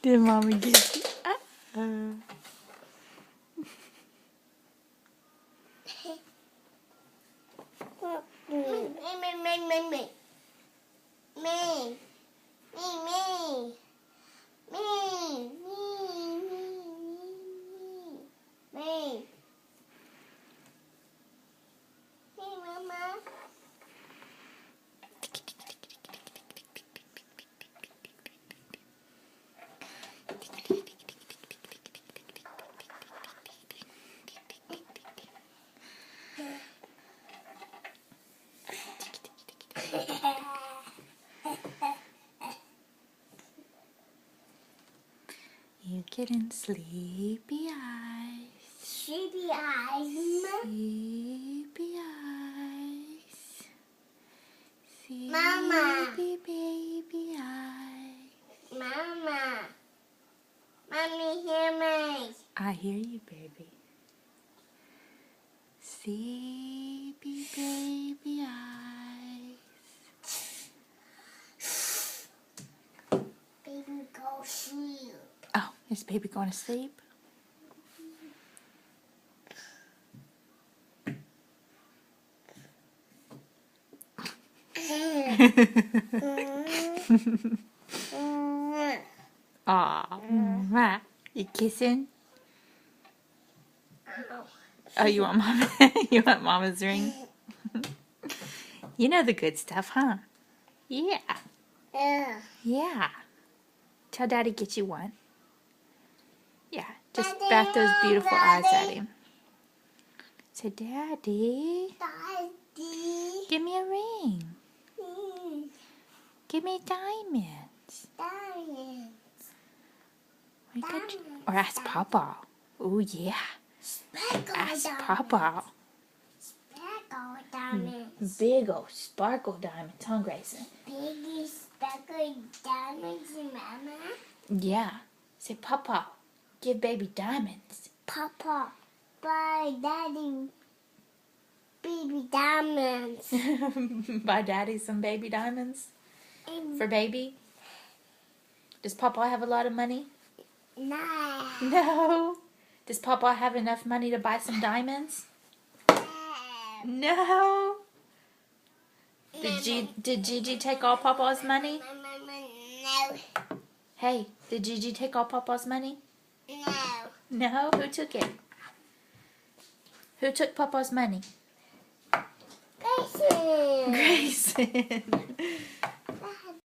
Did Mama get you? Uh-oh. You're getting sleepy eyes. Sleepy eyes. Sleepy eyes. Sleepy Mama. baby eyes. Mama. Mommy, hear me. I hear you, baby. Sleepy baby eyes. Baby, go sleep. Oh, is baby going to sleep? Aw, you kissing? Oh, you want mama? You want mama's ring? You know the good stuff, huh? Yeah. Yeah. Tell Daddy get you one. Yeah, just bat those beautiful eyes at him. Say, Daddy, Daddy. give me a ring. Give me diamonds. Diamonds. Or ask Papa. Oh, yeah. Ask Papa. Sparkle diamonds. Big old sparkle diamonds, huh, Grayson? Big sparkle diamonds, Mama. Yeah. Say, Papa, give baby diamonds. Papa, buy Daddy baby diamonds. Buy Daddy some baby diamonds? For baby? Does Papa have a lot of money? No. No. Does Papa have enough money to buy some diamonds? No. Did Gigi take all Papa's money? No. Hey, did Gigi take all Papa's money? No. No? Who took it? Who took Papa's money? Grayson. Grayson.